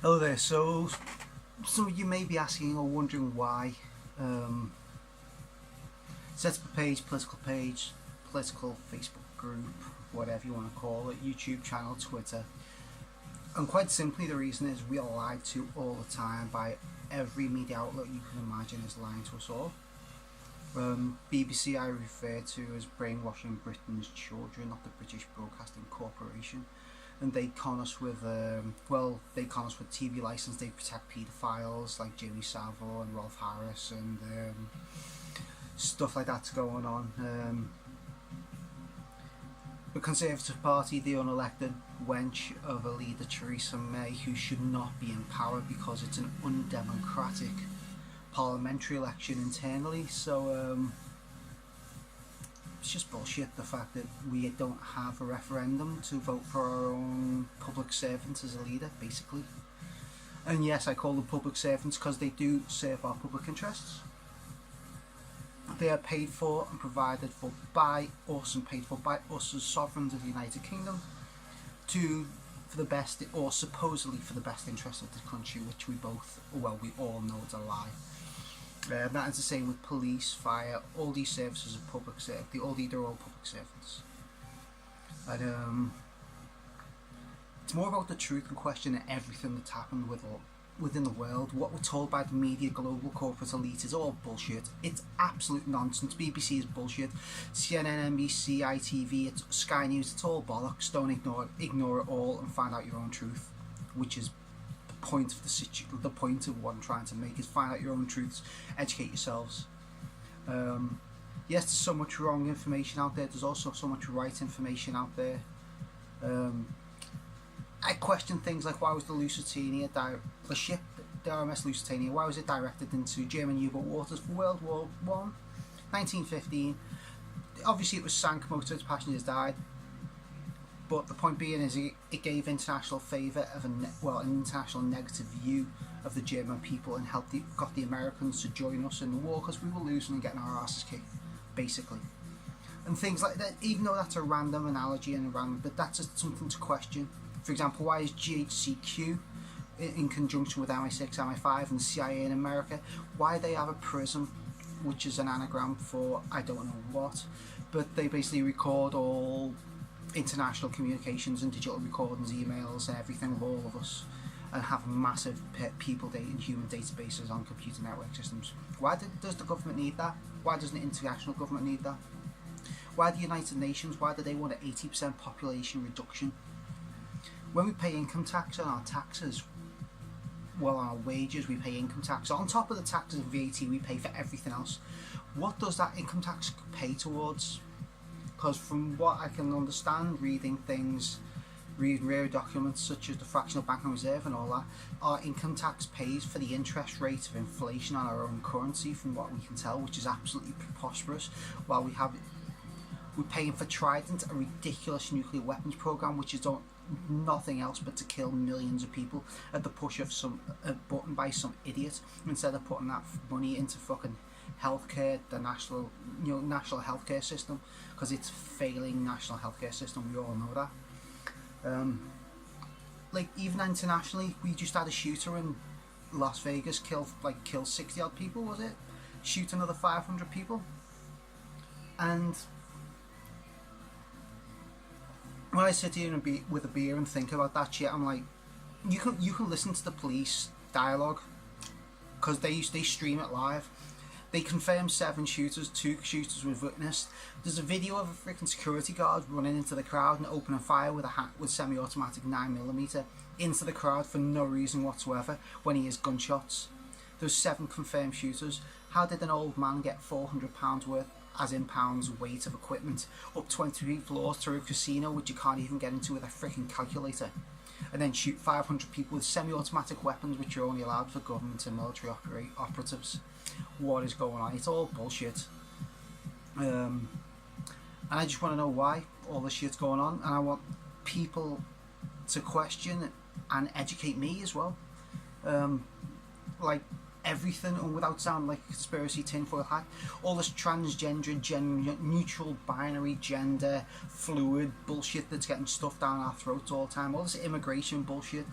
Hello there. So, some of you may be asking or wondering why. Set up a page, political Facebook group, whatever you want to call it, YouTube channel, Twitter. And quite simply, the reason is we are lied to all the time by every media outlet you can imagine is lying to us all. BBC I refer to as brainwashing Britain's children, not the British Broadcasting Corporation. And they con us with TV license. They protect paedophiles like Jimmy Savile and Rolf Harris and stuff like that's going on. The Conservative Party, the unelected wench of a leader, Theresa May, who should not be in power because it's an undemocratic parliamentary election internally. So it's just bullshit, the fact that we don't have a referendum to vote for our own public servants as a leader, basically. And yes, I call them public servants because they do serve our public interests. They are paid for and provided for by us and paid for by us as sovereigns of the United Kingdom for the best, or supposedly for the best interest of the country, which we all know is a lie. That is the same with police, fire, all these services are public service. They're all public servants. And it's more about the truth and questioning everything that's happened within the world. What we're told by the media, global corporate elite, is all bullshit. It's absolute nonsense. BBC is bullshit. CNN, NBC, ITV, it's Sky News, it's all bollocks. Don't ignore it all and find out your own truth, which is the point of what I'm trying to make, is find out your own truths, educate yourselves. Yes, there's so much wrong information out there. There's also so much right information out there. I question things like, why was the RMS Lusitania, why was it directed into German U-boat waters for World War One, 1915? Obviously, it was sank. Most of its passengers died. But the point being is, it gave international favour of an international negative view of the German people, and got the Americans to join us in the war because we were losing and getting our asses kicked, basically. And things like that. Even though that's a random analogy but that's just something to question. For example, why is GHQ in conjunction with MI6, MI5, and the CIA in America? Why they have a PRISM, which is an anagram for I don't know what, but they basically record all international communications and digital recordings, emails and everything of all of us, and have massive people data and human databases on computer network systems. Why does the government need that? Why doesn't the international government need that? Why the United Nations? Why do they want an 80% population reduction? When we pay income tax on our taxes, on our wages we pay income tax. On top of the taxes and VAT we pay for everything else. What does that income tax pay towards? Because from what I can understand, reading rare documents such as the fractional banking reserve and all that, our income tax pays for the interest rate of inflation on our own currency, from what we can tell, which is absolutely preposterous. While we're paying for Trident, a ridiculous nuclear weapons program, which is nothing else but to kill millions of people at the push of a button by some idiot, instead of putting that money into fucking healthcare, the national healthcare system, because it's failing national healthcare system. We all know that. Even internationally, we just had a shooter in Las Vegas kill 60 odd people, was it? Shoot another 500 people. And when I sit here with a beer and think about that shit, I'm like, you can listen to the police dialogue, because they stream it live. They confirmed 7 shooters, 2 shooters were witnessed. There's a video of a freaking security guard running into the crowd and opening fire with semi-automatic 9mm into the crowd for no reason whatsoever when he has gunshots. There's 7 confirmed shooters. How did an old man get £400 worth, as in pounds, weight of equipment up 23 floors through a casino which you can't even get into with a freaking calculator, and then shoot 500 people with semi-automatic weapons which are only allowed for government and military operatives? What is going on? It's all bullshit. And I just want to know why all this shit's going on, and I want people to question and educate me as well. Everything, and without sounding like a conspiracy tinfoil hat, all this transgender, neutral, binary, gender, fluid bullshit that's getting stuffed down our throats all the time, all this immigration bullshit,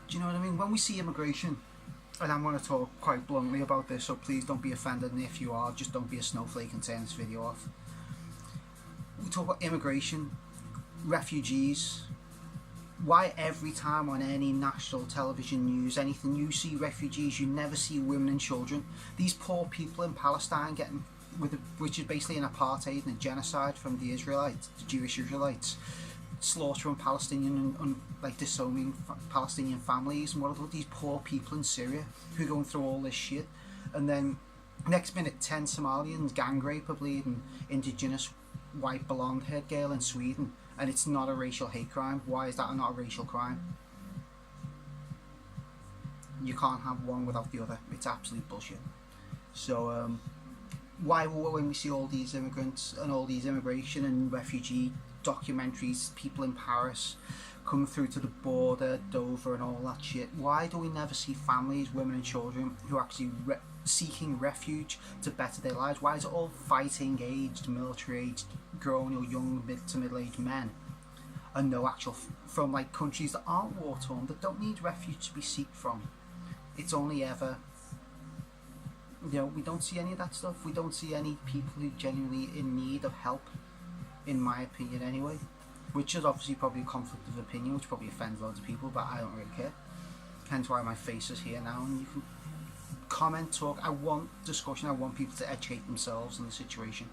Do you know what I mean? When we see immigration, and I'm going to talk quite bluntly about this, so please don't be offended, and if you are, just don't be a snowflake and turn this video off. We talk about immigration, refugees. Why every time on any national television news, anything, you see refugees, you never see women and children? These poor people in Palestine getting, which is basically an apartheid and a genocide from the Israelites, the Jewish Israelites, slaughtering Palestinian and like disowning Palestinian families, and what about these poor people in Syria who are going through all this shit? And then next minute 10 Somalians gang rape a bleeding indigenous white blonde haired girl in Sweden, and it's not a racial hate crime. Why is that not a racial crime? You can't have one without the other. It's absolute bullshit. So why, when we see all these immigrants and all these immigration and refugee documentaries, people in Paris coming through to the border, Dover and all that shit, why do we never see families, women and children who are actually seeking refuge to better their lives? Why is it all fighting aged, military aged, grown or young mid to middle aged men, and no actual from like countries that aren't war torn, that don't need refuge to be seeked from? It's only ever, you know, we don't see any of that stuff. We don't see any people who genuinely in need of help, in my opinion anyway, which is obviously probably a conflict of opinion, which probably offends loads of people, but I don't really care. Hence why my face is here now, and you can comment, talk. I want discussion. I want people to educate themselves on the situation.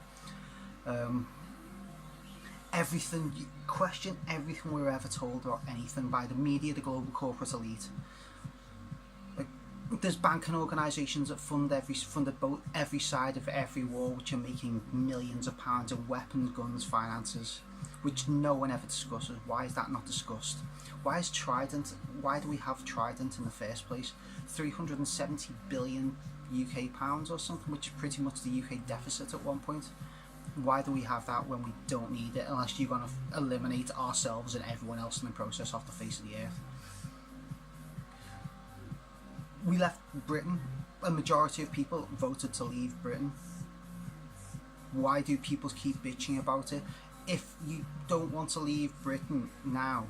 Everything, question everything we were ever told about anything by the media, the global corporate elite. Like, there's banking organisations that funded both every side of every war, which are making millions of pounds in weapons, guns, finances, which no one ever discusses. Why is that not discussed? Why is Trident? Why do we have Trident in the first place? 370 billion UK pounds or something, which is pretty much the UK deficit at one point. Why do we have that when we don't need it, unless you're going to eliminate ourselves and everyone else in the process off the face of the earth? We left Britain. A majority of people voted to leave Britain. Why do people keep bitching about it? If you don't want to leave Britain now,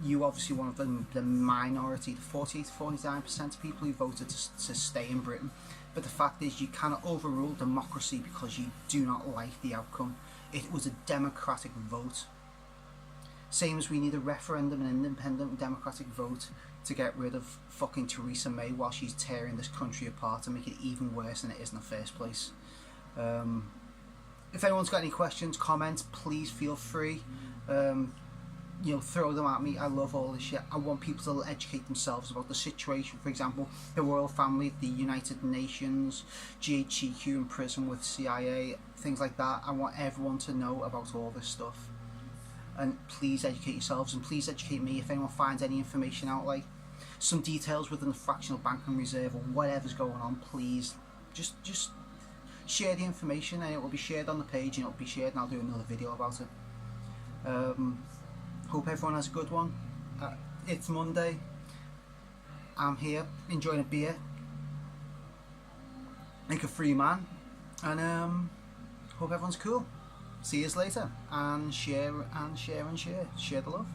you obviously one of the minority, the 40 to 49% of people who voted to stay in Britain. But the fact is, you cannot overrule democracy because you do not like the outcome. It was a democratic vote. Same as we need a referendum, an independent democratic vote to get rid of fucking Theresa May while she's tearing this country apart and make it even worse than it is in the first place. If anyone's got any questions, comments, please feel free. You know, throw them at me. I love all this shit. I want people to educate themselves about the situation. For example, the royal family, the United Nations, GHQ in prison with CIA, things like that. I want everyone to know about all this stuff. And please educate yourselves, and please educate me if anyone finds any information out, like some details within the fractional banking reserve or whatever's going on. Please just share the information, and it will be shared on the page, and it will be shared, and I'll do another video about it. Hope everyone has a good one. It's Monday. I'm here enjoying a beer like a free man, and hope everyone's cool. See you later, and share and share and share the love.